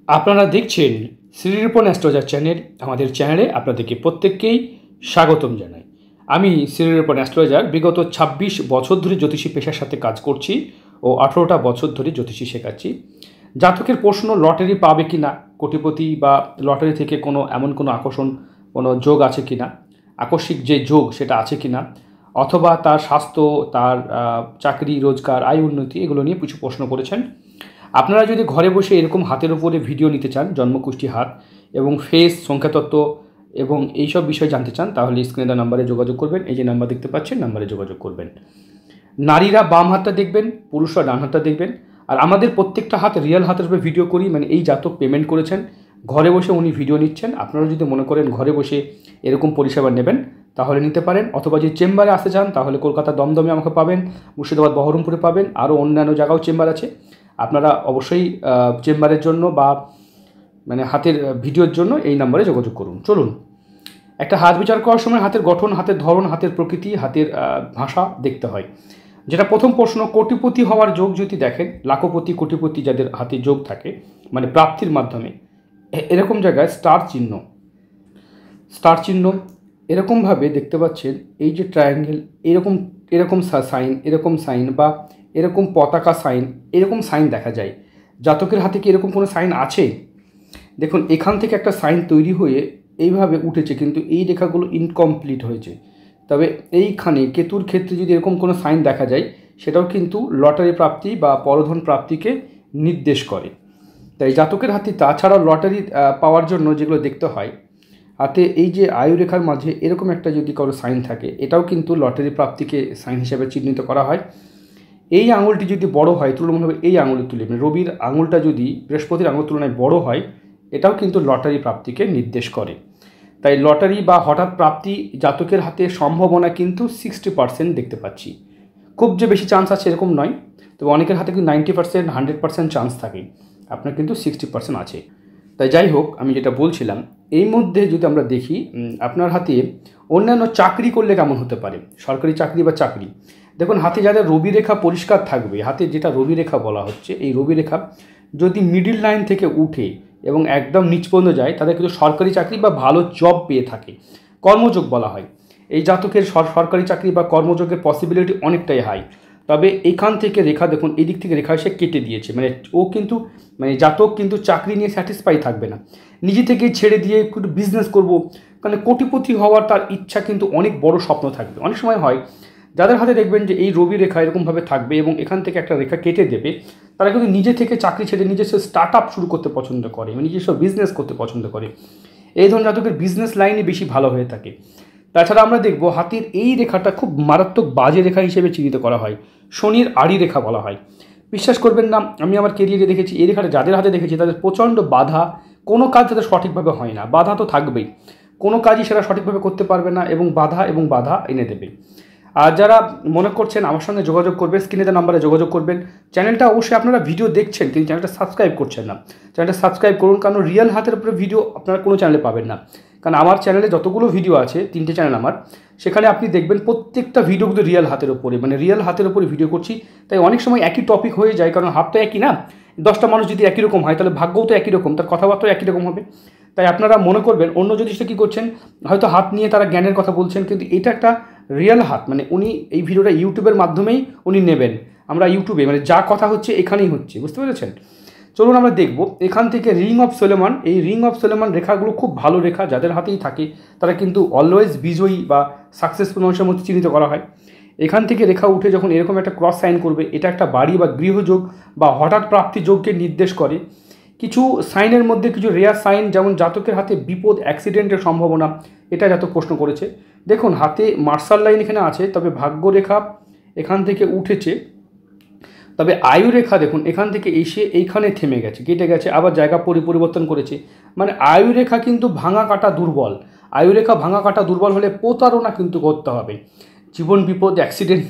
আপনারা দেখছেন Shrirupan astrologer channel. আমাদের চ্যানেলে আপনাদেরকে প্রত্যেককেই স্বাগতম জানাই। আমি শ্রীরূপন অ্যাস্ট্রোলজার বিগত ২৬ বছর ধরে জ্যোতিষী পেশার সাথে কাজ করছি ও ১৮টা বছর ধরে জ্যোতিষী শেখাচ্ছি। জাতকের প্রশ্ন লটারি পাবে কি না, কোটিপতি বা লটারি থেকে এমন কোনো আকর্ষণ কোনো যোগ আছে কি না, আকস্মিক যে যোগ সেটা আছে কি না, অথবা তার স্বাস্থ্য, তার চাকরি, রোজগার, আয় উন্নতি, এগুলো নিয়ে কিছু প্রশ্ন করেছেন। আপনারা যদি ঘরে বসে এরকম হাতের উপরে ভিডিও নিতে চান, জন্মকুষ্টি হাত এবং ফেস, সংখ্যাতত্ত্ব এবং এইসব বিষয় জানতে চান, তাহলে স্ক্রিনে দেওয়া নাম্বারে যোগাযোগ করবেন। এই যে নাম্বার দেখতে পাচ্ছেন, নাম্বারে যোগাযোগ করবেন। নারীরা বাম হাতটা দেখবেন, পুরুষরা ডান হাতটা দেখবেন। আর আমাদের প্রত্যেকটা হাত রিয়েল হাতের উপরে ভিডিও করি, মানে এই জাতক পেমেন্ট করেছেন, ঘরে বসে উনি ভিডিও নিচ্ছেন। আপনারা যদি মনে করেন ঘরে বসে এরকম পরিষেবা নেবেন তাহলে নিতে পারেন, অথবা যদি চেম্বারে আসতে চান তাহলে কলকাতা দমদমে আমাকে পাবেন, মুর্শিদাবাদ বহরমপুরে পাবেন, আরও অন্যান্য জায়গাও চেম্বার আছে। আপনারা অবশ্যই চেম্বারের জন্য বা মানে হাতের ভিডিওর জন্য এই নাম্বারে যোগাযোগ করুন। চলুন, একটা হাত বিচার করার সময় হাতের গঠন, হাতের ধরন, হাতের প্রকৃতি, হাতের ভাষা দেখতে হয়। যেটা প্রথম প্রশ্ন, কোটিপতি হওয়ার যোগ যদি দেখেন, লাখপতি, কোটিপতি যাদের হাতে যোগ থাকে মানে প্রাপ্তির মাধ্যমে, এরকম জায়গায় স্টার চিহ্ন এরকমভাবে দেখতে পাচ্ছেন। এই যে ট্রায়াঙ্গেল, এরকম সাইন বা এরকম পতাকা সাইন, এরকম সাইন দেখা যায়। জাতকের হাতে কি এরকম কোনো সাইন আছে? দেখুন, এখান থেকে একটা সাইন তৈরি হয়ে এইভাবে উঠেছে, কিন্তু এই রেখাগুলো ইনকমপ্লিট হয়েছে। তবে এইখানে কেতুর ক্ষেত্রে যদি এরকম কোনো সাইন দেখা যায়, সেটাও কিন্তু লটারি প্রাপ্তি বা পরধন প্রাপ্তিকে নির্দেশ করে। তাই জাতকের হাতে তাছাড়াও লটারি পাওয়ার জন্য যেগুলো দেখতে হয়, হাতে এই যে আয়ুরেখার মাঝে এরকম একটা যদি কারো সাইন থাকে, এটাও কিন্তু লটারি প্রাপ্তিকে সাইন হিসেবে চিহ্নিত করা হয়। এই আঙুলটি যদি বড় হয় তুলনামূলকভাবে এই আঙুলের তুলনায়, রবির আঙুলটা যদি বৃহস্পতির আঙুলের তুলনায় বড় হয়, এটাও কিন্তু লটারি প্রাপ্তিকে নির্দেশ করে। তাই লটারি বা হঠাৎ প্রাপ্তি জাতকের হাতে সম্ভাবনা কিন্তু 60% দেখতে পাচ্ছি। খুব যে বেশি চান্স আছে এরকম নয়, তবে অনেকের হাতে কিন্তু 90%, 100% চান্স থাকে, আপনার কিন্তু 60% আছে। তাই যাই হোক, আমি যেটা বলছিলাম, এই মধ্যে যদি আমরা দেখি আপনার হাতে অন্যান্য চাকরি করলে কেমন হতে পারে, সরকারি চাকরি বা চাকরি। দেখুন, হাতে যাদের রবি রেখা পরিষ্কার থাকবে, হাতে যেটা রবি রেখা বলা হচ্ছে, এই রবি রেখা যদি মিডিল লাইন থেকে উঠে এবং একদম নিচ পর্যন্ত যায়, তাদের কিন্তু সরকারি চাকরি বা ভালো জব পেয়ে থাকে, কর্মযোগ বলা হয়। এই জাতকের সরকারি চাকরি বা কর্মযোগের পসিবিলিটি অনেকটাই হাই। তবে এখান থেকে রেখা দেখুন, এই দিক থেকে রেখা এসে কেটে দিয়েছে, মানে ও কিন্তু জাতক কিন্তু চাকরি নিয়ে স্যাটিসফাই থাকবে না, নিজে থেকেই ছেড়ে দিয়ে একটু বিজনেস করবো, মানে কোটিপতি হওয়ার তার ইচ্ছা কিন্তু অনেক বড় স্বপ্ন থাকবে। অনেক সময় হয় যাদের হাতে দেখবেন যে এই রবি রেখা এরকমভাবে থাকবে এবং এখান থেকে একটা রেখা কেটে দেবে, তারা কিন্তু নিজে থেকে চাকরি ছেড়ে নিজস্ব স্টার্ট আপ শুরু করতে পছন্দ করে, নিজস্ব বিজনেস করতে পছন্দ করে। এই ধরনের জাতকের বিজনেস লাইনে বেশি ভালো হয়ে থাকে। তাছাড়া আমরা দেখব হাতের এই রেখাটা খুব মারাত্মক বাজে রেখা হিসেবে চিহ্নিত করা হয়, শনির আড়ি রেখা বলা হয়। বিশ্বাস করবেন না, আমি আমার কেরিয়ারে দেখেছি এই রেখাটা যাদের হাতে দেখেছি তাদের প্রচণ্ড বাধা, কোনো কাজ তাদের সঠিকভাবে হয় না, বাধা তো থাকবেই, কোনো কাজই সেটা সঠিকভাবে করতে পারবে না এবং বাধা এনে দেবে। আর যারা মনে করছেন আমার সঙ্গে যোগাযোগ করবেন, স্ক্রিনে দেওয়া নাম্বারে যোগাযোগ করবেন। চ্যানেলটা অবশ্যই আপনারা ভিডিও দেখছেন কিন্তু চ্যানেলটা সাবস্ক্রাইব করছেন না, চ্যানেলটা সাবস্ক্রাইব করুন, কারণ রিয়েল হাতের উপরে ভিডিও আপনারা কোনো চ্যানেলে পাবেন না। কারণ আমার চ্যানেলে যতগুলো ভিডিও আছে, 3টে চ্যানেল আমার, সেখানে আপনি দেখবেন প্রত্যেকটা ভিডিও কিন্তু রিয়েল হাতের উপরে, মানে রিয়েল হাতের উপরে ভিডিও করছি। তাই অনেক সময় একই টপিক হয়ে যায়, কারণ হাত তো একই না, 10টা মানুষ যদি একই রকম হয় তাহলে ভাগ্যও তো একই রকম, তার কথাবার্তাও একই রকম হবে। তাই আপনারা মনে করবেন অন্য জ্যোতিষটা কী করছেন, হয়তো হাত নিয়ে তারা জ্ঞানের কথা বলছেন, কিন্তু এটা একটা রিয়েল হাত, মানে উনি এই ভিডিওটা ইউটিউবের মাধ্যমেই উনি নেবেন, আমরা ইউটিউবে মানে যা কথা হচ্ছে এখানেই হচ্ছে, বুঝতে পেরেছেন? চলুন আমরা দেখব এখান থেকে রিং অফ সোলেমান। এই রিং অফ সোলেমান রেখাগুলো খুব ভালো রেখা, যাদের হাতেই থাকে তারা কিন্তু অলওয়েজ বিজয়ী বা সাকসেসফুল মানুষের মধ্যে চিহ্নিত করা হয়। এখান থেকে রেখা উঠে যখন এরকম একটা ক্রস সাইন করবে, এটা একটা বাড়ি বা গৃহযোগ বা হঠাৎ প্রাপ্তি যোগকে নির্দেশ করে। কিছু সাইনের মধ্যে কিছু রেয়ার সাইন, যেমন জাতকের হাতে বিপদ, অ্যাক্সিডেন্টের সম্ভাবনা, এটা জাতক প্রশ্ন করেছে। দেখুন, হাতে মার্শাল লাইন এখানে আছে, তবে ভাগ্যরেখা এখান থেকে উঠেছে, তবে আয়ুরেখা দেখুন এখান থেকে এসে এইখানে থেমে গেছে, কেটে গেছে, আবার জায়গা পরিবর্তন করেছে। মানে আয়ুরেখা কিন্তু ভাঙা কাটা দুর্বল, আয়ুরেখা ভাঙা কাটা দুর্বল হলে প্রতারণা কিন্তু করতে হবে। জীবন বিপদ, অ্যাক্সিডেন্ট,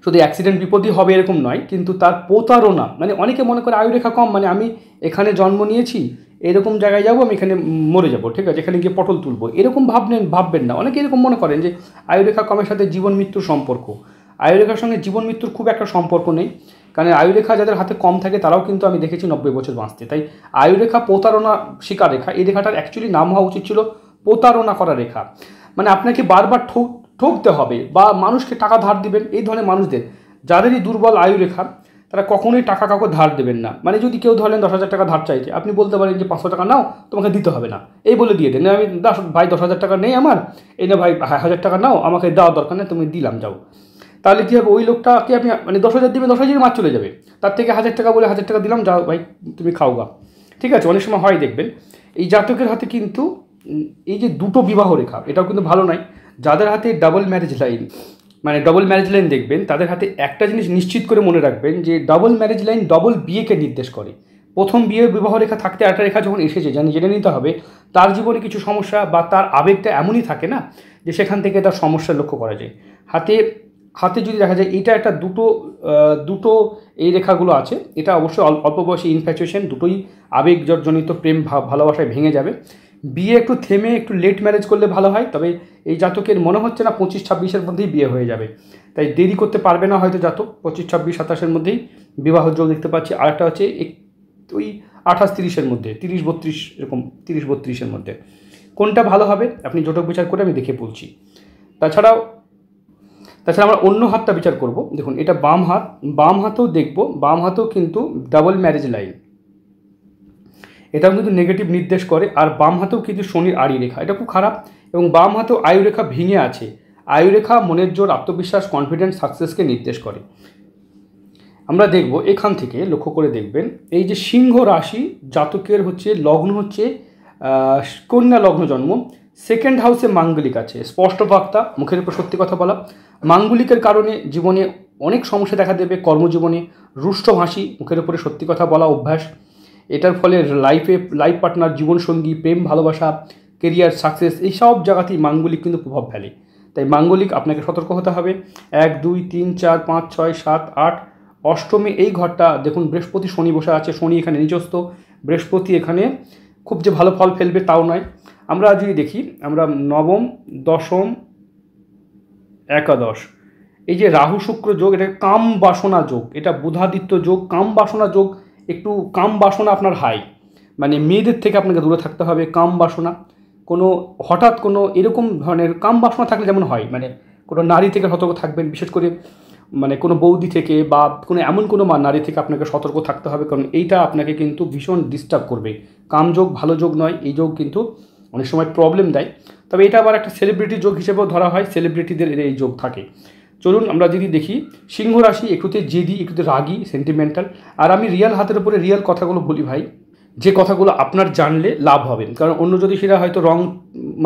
শুধু অ্যাক্সিডেন্ট বিপদই হবে এরকম নয়, কিন্তু তার প্রতারণা, মানে অনেকে মনে করে আয়ুরেখা কম মানে আমি এখানে জন্ম নিয়েছি, এরকম জায়গায় যাবো, আমি এখানে মরে যাব, ঠিক আছে, এখানে গিয়ে পটল তুলবো, এরকম ভাববেন না। অনেকে এরকম মনে করেন যে আয়ুরেখা কমের সাথে জীবন মৃত্যুর সম্পর্ক। আয়ুরেখার সঙ্গে জীবন মৃত্যুর খুব একটা সম্পর্ক নেই, কারণ আয়ুরেখা যাদের হাতে কম থাকে তারাও কিন্তু আমি দেখেছি 90 বছর বাঁচতে। তাই আয়ুরেখা প্রতারণা শিকার রেখা, এই রেখাটার অ্যাকচুয়ালি নাম হওয়া উচিত ছিল প্রতারণা করা রেখা। মানে আপনাকে বারবার ঠকতে হবে বা মানুষকে টাকা ধার দিবেন, এই ধরনের মানুষদের যাদেরই দুর্বল আয়ুরেখা তারা কখনোই টাকা কাউকে ধার দেবেন না। মানে যদি কেউ ধরেন 10,000 টাকা ধার চাইছে, আপনি বলতে পারেন যে 500 টাকা নাও, তোমাকে দিতে হবে না, এই বলে দিয়ে দেন। আমি ভাই 10,000 টাকা নেই আমার, এই না ভাই 1,000 টাকা নাও, আমাকে দেওয়া দরকার নেই, তুমি দিলাম যাও। তাহলে কী হবে, ওই লোকটাকে আপনি মানে 10,000 দিবেন, 10,000 মাছ চলে যাবে, তার থেকে 1,000 টাকা বলে 1,000 টাকা দিলাম, যাও ভাই তুমি খাও গা। ঠিক আছে, অনেক সময় হয় দেখবেন এই জাতকের হাতে কিন্তু এই যে দুটো বিবাহ রেখা, এটাও কিন্তু ভালো নয়। যাদের হাতে ডাবল ম্যারেজ লাইন, মানে ডবল ম্যারেজ লাইন দেখবেন, তাদের হাতে একটা জিনিস নিশ্চিত করে মনে রাখবেন যে ডবল ম্যারেজ লাইন ডবল বিয়েকে নির্দেশ করে। প্রথম বিয়ে বিবাহ রেখা থাকতে একটা রেখা যখন এসেছে জেনে নিতে হবে তার জীবনে কিছু সমস্যা বা তার আবেগটা এমনই থাকে না যে সেখান থেকে তার সমস্যা লক্ষ্য করা যায়। হাতে যদি দেখা যায় এটা একটা দুটো এই রেখাগুলো আছে, এটা অবশ্যই অল্প বয়সে ইনফ্যাচুয়েশন, দুটোই আবেগজনিত প্রেম ভালোবাসায় ভেঙে যাবে। বিয়ে একটু থেমে একটু লেট ম্যারেজ করলে ভালো হয়, তবে এই জাতকের মনে হচ্ছে না 25-26-এর মধ্যেই বিয়ে হয়ে যাবে, তাই দেরি করতে পারবে না হয়তো জাতক। 25-26-27-এর মধ্যেই বিবাহ যোগ দেখতে পাচ্ছি। আর একটা হচ্ছে ওই 28-30-এর মধ্যে, 30-32 এরকম, 30-32-এর মধ্যে কোনটা ভালো হবে আপনি জোটক বিচার করে আমি দেখে বলছি। তাছাড়া আমরা অন্য হাতটা বিচার করব। দেখুন এটা বাম হাতেও দেখব, বাম হাতেও কিন্তু ডাবল ম্যারেজ লাইন, এটাও কিন্তু নেগেটিভ নির্দেশ করে। আর বাম হাতেও কিন্তু শনির আড়ি রেখা, এটা খুব খারাপ। এবং বাম হাতেও আয়ুরেখা ভেঙে আছে। আয়ুরেখা মনের জোর, আত্মবিশ্বাস, কনফিডেন্স, সাকসেসকে নির্দেশ করে। আমরা দেখব এখান থেকে লক্ষ্য করে দেখবেন এই যে সিংহ রাশি জাতকের হচ্ছে লগ্ন হচ্ছে কন্যা লগ্ন জন্ম, সেকেন্ড হাউসে মাঙ্গলিক আছে, স্পষ্ট বার্তা, মুখের উপর সত্যি কথা বলা। মাঙ্গলিকের কারণে জীবনে অনেক সমস্যা দেখা দেবে, কর্মজীবনে রুষ্টভাষী, মুখের উপরে সত্যি কথা বলা অভ্যাস। এটার ফলে লাইফ পার্টনার, জীবনসঙ্গী, প্রেম ভালোবাসা, কেরিয়ার সাকসেস, এই সব জায়গাতেই মাঙ্গলিক কিন্তু প্রভাব ফেলে। তাই মাঙ্গলিক আপনাকে সতর্ক হতে হবে। 1, 2, 3, 4, 5, 6, 7, 8 অষ্টমী এই ঘরটা দেখুন, বৃহস্পতি শনি বসে আছে, শনি এখানে নিজস্ব, বৃহস্পতি এখানে খুব যে ভালো ফল ফেলবে তাও নয়। আমরা যদি দেখি, আমরা নবম, দশম, একাদশ, এই যে রাহু শুক্র যোগ, এটা কাম বাসনা যোগ, এটা বুধাদিত্য যোগ, কাম বাসনা যোগ। একটু কাম বাসনা আপনার হাই, মানে মেয়েদের থেকে আপনাকে দূরে থাকতে হবে। কাম বাসনা হঠাৎ কোনো এরকম ধরনের কাম বাসনা থাকলে যেমন হয়, মানে কোনো নারী থেকে সতর্ক থাকবেন, বিশেষ করে মানে কোনো বৌদি থেকে বা এমন কোনো নারী থেকে আপনাকে সতর্ক থাকতে হবে, কারণ এইটা আপনাকে কিন্তু ভীষণ ডিস্টার্ব করবে। কামযোগ ভালো যোগ নয়, এই যোগ কিন্তু অনেক সময় প্রবলেম দেয়। তবে এটা আবার একটা সেলিব্রিটি যোগ হিসেবেও ধরা হয়, সেলিব্রিটিদের এই যোগ থাকে। চলুন আমরা যদি দেখি, সিংহ রাশি একটুতে জেদি, একটুতে রাগী, সেন্টিমেন্টাল। আর আমি রিয়াল হাতের উপরে রিয়াল কথাগুলো বলি ভাই, যে কথাগুলো আপনার জানলে লাভ হবে, কারণ অন্য যদি সেটা হয়তো রং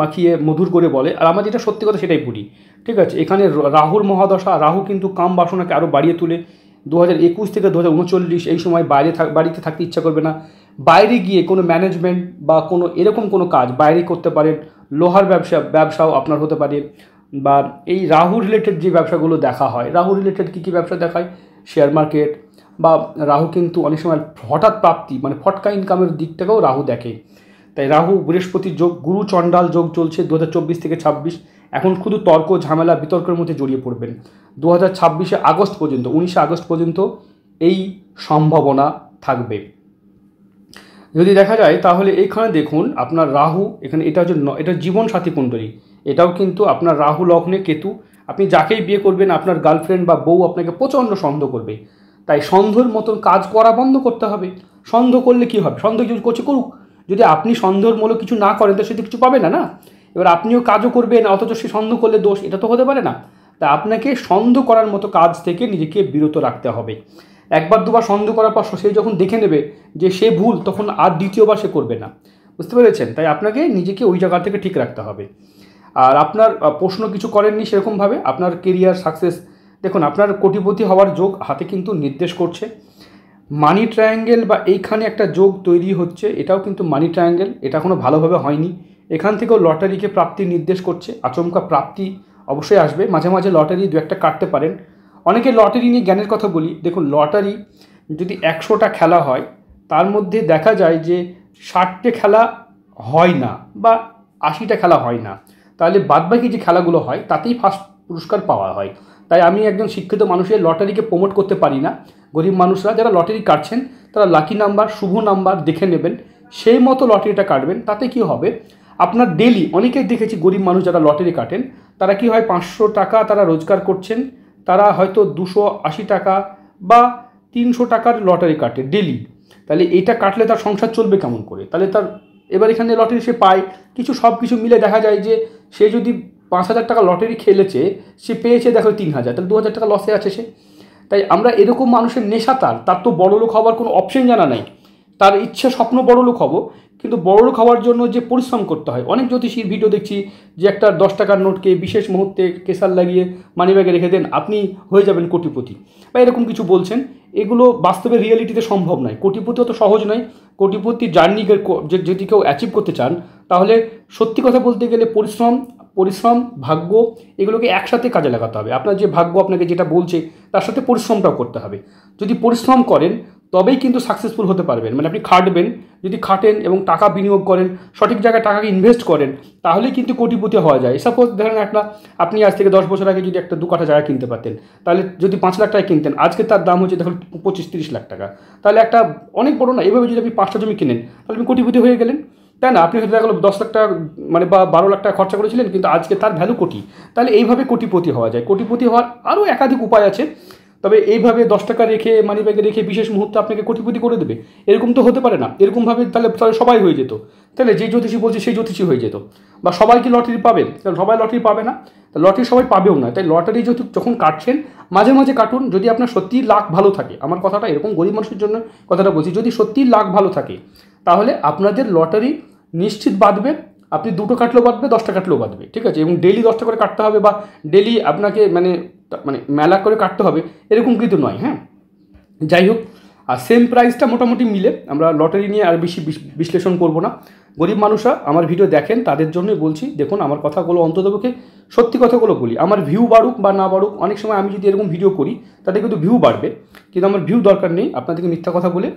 মাখিয়ে মধুর করে বলে, আর আমার যেটা সত্যি কথা সেটাই বলি। ঠিক আছে, এখানে রাহুর মহাদশা, রাহু কিন্তু কাম বাসনাকে আরও বাড়িয়ে তোলে। 2021 থেকে 2039 এই সময় বাড়িতে থাকতে ইচ্ছা করবে না, বাইরে গিয়ে কোনো ম্যানেজমেন্ট বা কোনো এরকম কোনো কাজ বাইরে করতে পারেন। লোহার ব্যবসাও আপনার হতে পারে, বা এই রাহু রিলেটেড যে ব্যবসাগুলো দেখা হয়, রাহু রিলেটেড কী ব্যবসা দেখায়, শেয়ার মার্কেট, বা রাহু কিন্তু অনেক সময় হঠাৎ প্রাপ্তি, মানে ফটকা ইনকামের দিকটাকেও রাহু দেখে। তাই রাহু বৃহস্পতির যোগ, গুরু চণ্ডাল যোগ চলছে 2024 থেকে 26। এখন শুধু তর্ক ঝামেলা বিতর্কের মধ্যে জড়িয়ে পড়বেন 2026 আগস্ট পর্যন্ত, 19 আগস্ট পর্যন্ত এই সম্ভাবনা থাকবে। যদি দেখা যায় তাহলে এইখানে দেখুন আপনার রাহু, এখানে এটা হচ্ছে এটা জীবন সাথী কুণ্ডলী, এটাও কিন্তু আপনার রাহু লগ্নে কেতু। আপনি যাকেই বিয়ে করবেন আপনার গার্লফ্রেন্ড বা বউ আপনাকে প্রচণ্ড সন্দেহ করবে, তাই সন্দেহের মতন কাজ করা বন্ধ করতে হবে। সন্দেহ করলে কি হবে, সন্দেহ কিছু করছে করুক, যদি আপনি সন্দেহমূলক কিছু না করেন তো সেটা কিছু পাবে না। না, এবার আপনিও কাজও করবেন অথচ সে সন্দেহ করলে দোষ, এটা তো হতে পারে না। তা আপনাকে সন্দেহ করার মতো কাজ থেকে নিজেকে বিরত রাখতে হবে। একবার দুবার সন্দেহ করার পর সে যখন দেখে নেবে যে সে ভুল, তখন আর দ্বিতীয়বার সে করবে না, বুঝতে পেরেছেন? তাই আপনাকে নিজেকে ওই জায়গা থেকে ঠিক রাখতে হবে। আর আপনার প্রশ্ন কিছু করেননি সেরকমভাবে, আপনার কেরিয়ার সাকসেস, দেখুন আপনার কোটিপতি হওয়ার যোগ হাতে কিন্তু নির্দেশ করছে। মানি ট্রায়াঙ্গেল বা এইখানে একটা যোগ তৈরি হচ্ছে, এটাও কিন্তু মানি ট্রায়াঙ্গেল, এটা এখনও ভালোভাবে হয়নি। এখান থেকেও লটারিকে প্রাপ্তি নির্দেশ করছে, আচমকা প্রাপ্তি অবশ্যই আসবে। মাঝে মাঝে লটারি দু একটা কাটতে পারেন। অনেকে লটারি নিয়ে জ্ঞানের কথা বলি, দেখুন লটারি যদি 100টা খেলা হয় তার মধ্যে দেখা যায় যে 60টে খেলা হয় না বা 80টা খেলা হয় না, তাহলে বাদবাকি যে খেলাগুলো হয় তাতেই ফার্স্ট পুরস্কার পাওয়া হয়। তাই আমি একজন শিক্ষিত মানুষের লটারিকে প্রমোট করতে পারি না, গরিব মানুষরা যারা লটারি কাটছেন তারা লাকি নাম্বার, শুভ নাম্বার দেখে নেবেন, সেই মতো লটারিটা কাটবেন। তাতে কি হবে, আপনার ডেলি, অনেকেই দেখেছি গরিব মানুষ যারা লটারি কাটেন তারা কি হয় 500 টাকা তারা রোজগার করছেন, তারা হয়তো 280 টাকা বা 300 টাকার লটারি কাটে ডেলি। তাহলে এটা কাটলে তার সংসার চলবে কেমন করে? তাহলে তার এবার এখানে লটারি সে পায় কিছু, সব কিছু মিলে দেখা যায় যে সে যদি 5,000 টাকা লটারি খেলেছে, সে পেয়েছে দেখো 3,000, তাহলে 2,000 টাকা লসে আছে সে। তাই আমরা এরকম মানুষের নেশা, তার তো বড়লোক হওয়ার কোনো অপশন জানা নাই, তার ইচ্ছে স্বপ্ন বড়লোক হব, কিন্তু বড়লোক হওয়ার জন্য যে পরিশ্রম করতে হয়। অনেক জ্যোতিষীর ভিডিও দেখছি যে একটা 10 টাকার নোটকে বিশেষ মুহূর্তে কেসার লাগিয়ে মানিব্যাগে রেখে দেন, আপনি হয়ে যাবেন কোটিপতি, বা এরকম কিছু বলছেন। এগুলো বাস্তবে রিয়েলিটিতে সম্ভব নয়। কোটিপতি অত সহজ নয়। কোটিপতি জার্নি যদি কেউ অ্যাচিভ করতে চান, তাহলে সত্যি কথা বলতে গেলে পরিশ্রম, ভাগ্য, এগুলোকে একসাথে কাজে লাগাতে হবে। আপনার যে ভাগ্য আপনাকে যেটা বলছে তার সাথে পরিশ্রমটাও করতে হবে। যদি পরিশ্রম করেন তবেই কিন্তু সাকসেসফুল হতে পারবেন। মানে আপনি খাটবেন, যদি খাটেন এবং টাকা বিনিয়োগ করেন, সঠিক জায়গায় টাকাকে ইনভেস্ট করেন, তাহলেই কিন্তু কোটিপতি হওয়া যায়। সাপোজ ধরেন আপনি আজ থেকে 10 বছর আগে যদি একটা 2 কাঠা জায়গা কিনতে পারতেন, তাহলে যদি 5 লাখ টাকা কিনতেন, আজকে তার দাম হচ্ছে দেখুন 25-30 লাখ টাকা। তাহলে একটা অনেক বড় না? এভাবে যদি আপনি 5টা জমি কিনেন, তাহলে আপনি কোটিপতি হয়ে গেলেন, তাই না? আপনি হয়তো দেখা গেলো 10 লাখ টাকা মানে বা 12 লাখ টাকা খরচা করেছিলেন, কিন্তু আজকে তার ভ্যালু কোটি। তাহলে এইভাবে কোটিপতি হওয়া যায়। কোটিপতি হওয়ার আরও একাধিক উপায় আছে, তবে এইভাবে 10 টাকা রেখে, মানিব্যাগে রেখে বিশেষ মুহূর্তে আপনাকে কোটিপতি করে দেবে, এরকম তো হতে পারে না। এরকমভাবে তাহলে সবাই হয়ে যেত, তাহলে যে জ্যোতিষী বলছে সেই জ্যোতিষী হয়ে যেত। বা সবাই কি লটারি পাবেন? তাহলে সবাই লটারি পাবে না, লটারি সবাই পাবেও না। তাই লটারি যখন কাটছেন, মাঝে মাঝে কাটুন। যদি আপনার সত্যি লাক ভালো থাকে, আমার কথাটা এরকম গরিব মানুষের জন্য কথাটা বলছি, যদি সত্যি লাক ভালো থাকে, তাহলে আপনাদের লটারি নিশ্চিত বাঁধবে। আপনি 2টো কাটলেও বাঁধবে, 10টা কাটলেও বাঁধবে, ঠিক আছে? এবং ডেলি 10টা করে কাটতে হবে, বা ডেলি আপনাকে মানে মেলা করে কাটতে হবে, এরকম কিন্তু নয়। হ্যাঁ, যাই হোক, আর সেম প্রাইসটা মোটামুটি মিলে, আমরা লটারি নিয়ে আর বেশি বিশ্লেষণ করব না। গরিব মানুষরা আমার ভিডিও দেখেন, তাদের জন্যই বলছি। দেখুন, আমার কথাগুলো অন্ততপক্ষে সত্যি কথাগুলো বলি। আমার ভিউ বাড়ুক বা না বাড়ুক, অনেক সময় আমি যদি এরকম ভিডিও করি তাতে কিন্তু ভিউ বাড়বে, কিন্তু আমার ভিউ দরকার নেই আপনাদেরকে মিথ্যা কথা বলে।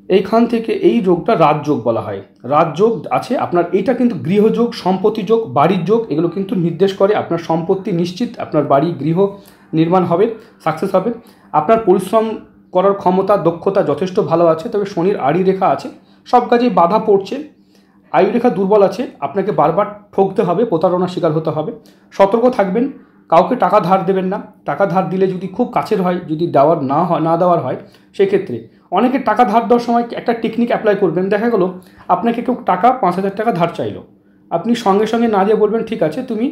এইখান থেকে এই যোগটা রাজযোগ বলা হয়। রাজযোগ আছে আপনার, এইটা কিন্তু গৃহযোগ, সম্পত্তি যোগ, বাড়ির যোগ, এগুলো কিন্তু নির্দেশ করে আপনার সম্পত্তি নিশ্চিত, আপনার বাড়ি গৃহ নির্মাণ হবে, সাকসেস হবে। আপনার পরিশ্রম করার ক্ষমতা, দক্ষতা যথেষ্ট ভালো আছে, তবে শনির আড়ি রেখা আছে, সব কাজেই বাধা পড়ছে। আয়ু রেখা দুর্বল আছে, আপনাকে বারবার ঠকতে হবে, প্রতারণার শিকার হতে হবে। সতর্ক থাকবেন, কাউকে টাকা ধার দেবেন না। টাকা ধার দিলে যদি খুব কাছের হয়, যদি না দেওয়ার হয়, সেক্ষেত্রে অনেকে টাকা ধার দেওয়ার সময় একটা টেকনিক অ্যাপ্লাই করবেন। দেখা গেলো আপনাকে কেউ টাকা 5,000 টাকা ধার চাইলো, আপনি সঙ্গে সঙ্গে না দিয়ে বলবেন ঠিক আছে, তুমি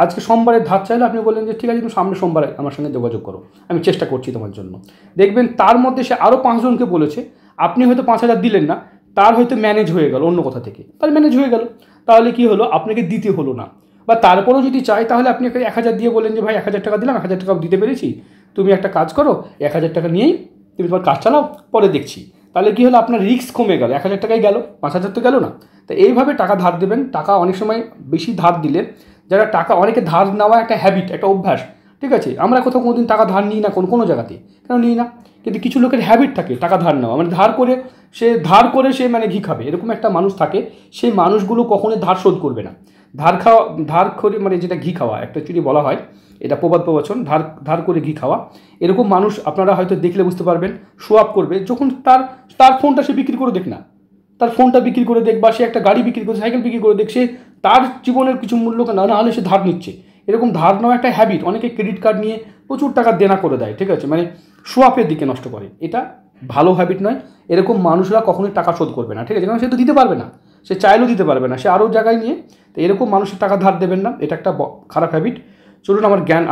আজকে সোমবারের ধার চাইলে আপনি বললেন যে ঠিক আছে, তুমি সামনে সোমবারে আমার সঙ্গে যোগাযোগ করো, আমি চেষ্টা করছি তোমার জন্য। দেখবেন তার মধ্যে সে আরও 5 জনকে বলেছে, আপনি হয়তো 5,000 দিলেন না, তার হয়তো ম্যানেজ হয়ে গেল অন্য কথা থেকে, তার ম্যানেজ হয়ে গেল। তাহলে কি হলো, আপনাকে দিতে হলো না। বা তারপরেও যদি চাই, তাহলে আপনি 1,000 দিয়ে বলেন যে ভাই 1,000 টাকা দিলাম, 1,000 টাকা দিতে পেরেছি, তুমি একটা কাজ করো, 1,000 টাকা নিয়েই তুমি তোমার কাজ চালাও, পরে দেখছি। তাহলে কি হলো, আপনার রিস্ক কমে গেল, 1,000 টাকাই গেল, 5,000 তো গেল না। তো এইভাবে টাকা ধার দেবেন। টাকা অনেক সময় বেশি ধার দিলে, যারা টাকা, অনেকে ধার নেওয়া একটা হ্যাবিট, একটা অভ্যাস, ঠিক আছে? আমরা কোথাও কোনোদিন টাকা ধার নিই না, কোনো জায়গাতে কেন নিই না, কিন্তু কিছু লোকের হ্যাবিট থাকে টাকা ধার নেওয়া, মানে ধার করে সে মানে ঘি খাবে, এরকম একটা মানুষ থাকে। সেই মানুষগুলো কখনোই ধার শোধ করবে না। ধার করে মানে যেটা ঘি খাওয়া, একটা চুরি বলা হয়, এটা প্রবাদ প্রবচন, ধার করে ঘি খাওয়া। এরকম মানুষ আপনারা হয়তো দেখলে বুঝতে পারবেন, শো আপ করবে। যখন তার ফোনটা সে বিক্রি করে দেখ না, তার ফোনটা বিক্রি করে দেখ, বা সে একটা গাড়ি বিক্রি করে, সাইকেল বিক্রি করে দেখ, সে তার জীবনের কিছু মূল্য না হলে সে ধার নিচ্ছে। এরকম ধার নেওয়া একটা হ্যাবিট। অনেকে ক্রেডিট কার্ড নিয়ে প্রচুর টাকা দেনা করে দেয়, ঠিক আছে? মানে শো আপের দিকে নষ্ট করে। এটা ভালো হ্যাবিট নয়। এরকম মানুষরা কখনোই টাকা শোধ করবে না, ঠিক আছে? কারণ সে তো দিতে পারবে না, সে চাইলেও দিতে পারবে না, সে আরও জায়গায় নিয়ে। তো এরকম মানুষের টাকা ধার দেবেন না, এটা একটা খারাপ হ্যাবিট। চলুন,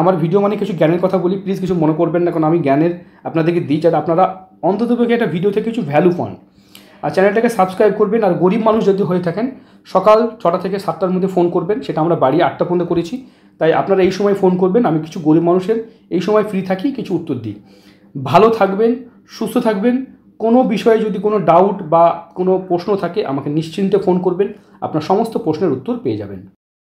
আমার ভিডিও মানে কিছু জ্ঞানের কথা বলি, প্লিজ কিছু মনে করবেন না, কারণ আমি জ্ঞানের আপনাদেরকে দিই, যাতে আপনারা অন্ততপক্ষে একটা ভিডিও থেকে কিছু ভ্যালু পান। আর চ্যানেলটাকে সাবস্ক্রাইব করবেন। আর গরিব মানুষ যদি হয়ে থাকেন, সকাল 6টা থেকে 7টার মধ্যে ফোন করবেন। সেটা আমরা বাড়ি 8টা পর্যন্ত করেছি, তাই আপনারা এই সময় ফোন করবেন। আমি কিছু গরিব মানুষের এই সময় ফ্রি থাকি, কিছু উত্তর দিই। ভালো থাকবেন, সুস্থ থাকবেন। কোনো বিষয়ে যদি কোনো ডাউট বা কোনো প্রশ্ন থাকে, আমাকে নিশ্চিন্তে ফোন করবেন, আপনার সমস্ত প্রশ্নের উত্তর পেয়ে যাবেন।